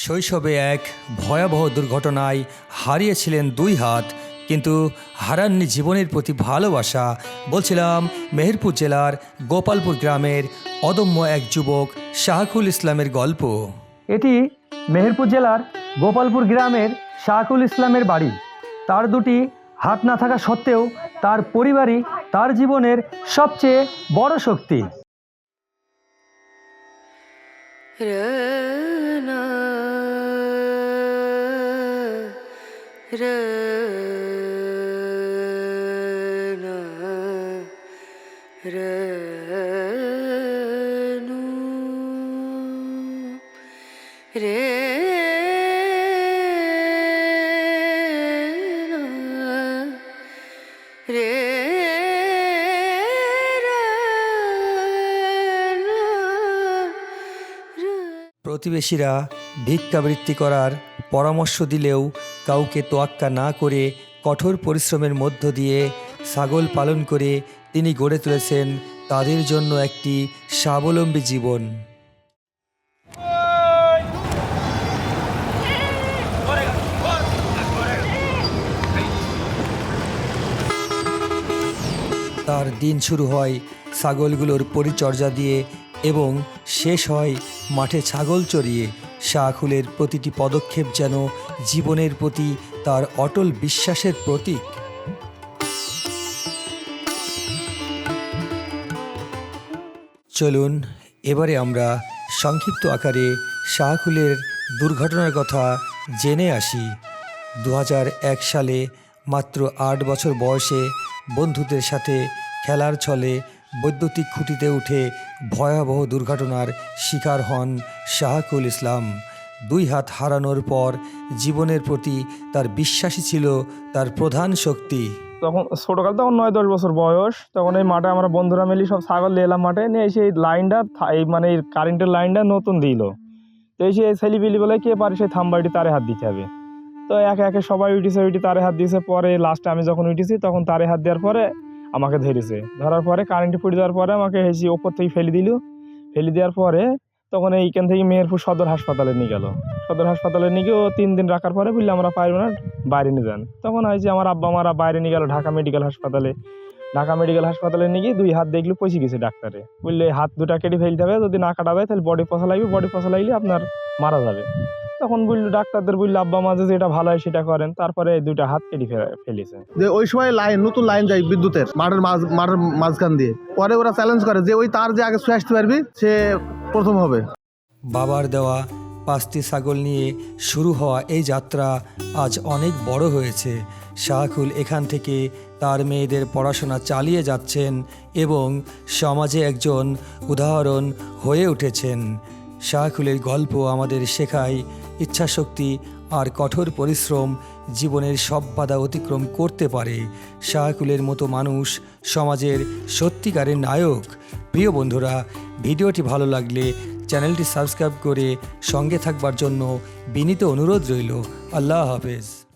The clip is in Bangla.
শৈশবে এক ভয়াবহ দুর্ঘটনায় হারিয়েছিলেন দুই হাত, কিন্তু হারাননি জীবনের প্রতি ভালোবাসা। বলছিলাম মেহেরপুর জেলার গোপালপুর গ্রামের অদম্য এক যুবক শাহকুল ইসলামের গল্প। এটি মেহেরপুর জেলার গোপালপুর গ্রামের শাহকুল ইসলামের বাড়ি। তার দুটি হাত না থাকা সত্ত্বেও তার পরিবারই তার জীবনের সবচেয়ে বড় শক্তি। প্রতিবেশীরা ভিক্ষাবৃত্তি করার পরামর্শ দিলেও কাউকে তোয়াক্কা না করে কঠোর পরিশ্রমের মধ্য দিয়ে ছাগল পালন করে তিনি গড়ে তুলেছেন তাদের জন্য একটি স্বাবলম্বী জীবন। তার দিন শুরু হয় ছাগলগুলোর পরিচর্যা দিয়ে এবং শেষ হয় মাঠে ছাগল চড়িয়ে। শাহকুলের প্রতিটি পদক্ষেপ যেন জীবনের প্রতি তার অটল বিশ্বাসের প্রতীক। চলুন এবারে আমরা সংক্ষিপ্ত আকারে শাহকুলের দুর্ঘটনার কথা জেনে আসি। 2001 সালে মাত্র 8 বছর বয়সে বন্ধুদের সাথে খেলার ছলে বৈদ্যুতিক খুঁটিতে উঠে ভয়াবহ দুর্ঘটনার শিকার হন শাহকুল ইসলাম। দুই হাত হারানোর পর জীবনের প্রতি তার বিশ্বাসই ছিল তার প্রধান শক্তি। তখন ছোটোকাল, তখন 9-10 বছর বয়স। তখন এই মাঠে আমরা বন্ধুরা মিলি সব ছাগল নিয়ে এলাম মাঠে নিয়ে এসে এই লাইনটা মানে এই কারেন্টের লাইনটা নতুন দিল। তো এসে ছেলিপিলি বলে কে পারে সেই থামবাড়িটি তারে হাত দিতে হবে। তো একে একে সবাই উঠি তারে হাত দিয়েছে। পরে লাস্টে আমি যখন উঠেছি তখন তারে হাত দেওয়ার পরে আমাকে ধরার পরে কারেন্টে পড়ে যাওয়ার পরে আমাকে হেসি ওপর থেকে ফেলে দেওয়ার পরে তখন এইখান থেকে মেহেরপুর সদর হাসপাতালে নিয়ে গেল। সদর হাসপাতালে নিয়ে গিয়ে 3 দিন রাখার পরে বললে আমরা পারবো না, বাইরে নিয়ে যান। তখন হয়েছে আমার আব্বা মারা বাইরে নিয়ে গেল ঢাকা মেডিকেল হাসপাতালে নিয়ে গিয়ে 2 হাত দেখলে পচে গেছে। ডাক্তারে বললে হাত দুটা কেটে ফেলতে হবে, যদি না কাটা যায় তাহলে বডি পচা লাগলে আপনার মারা যাবে। তখন বললো ডাক্তারদের, বললো আব্বা মাঝে যেটা ভালো হয় সেটা করেন। তারপরে 2টা হাত কেটে ফেলেছে। যে ওই সময় নতুন লাইন যায় বিদ্যুতের মাঠের মাঝখান দিয়ে। পরে ওরা চ্যালেঞ্জ করে যে ওই তার যে আগে শুয়ে আসতে পারবি সে প্রথম হবে। বাবার দেওয়া 5টি ছাগল নিয়ে শুরু হওয়া এই যাত্রা আজ অনেক বড় হয়েছে। শাহকুল এখান থেকে তার মেয়েদের পড়াশোনা চালিয়ে যাচ্ছেন এবং সমাজে একজন উদাহরণ হয়ে উঠেছেন। শাহকুলের গল্প আমাদের শেখায় ইচ্ছাশক্তি আর কঠোর পরিশ্রম জীবনের সব বাধা অতিক্রম করতে পারে। শাহকুলের মতো মানুষ সমাজের সত্যিকারের নায়ক। প্রিয় বন্ধুরা, ভিডিওটি ভালো লাগলে চ্যানেলটি সাবস্ক্রাইব করে সঙ্গে থাকবার জন্য বিনীত অনুরোধ রইল। আল্লাহ হাফেজ।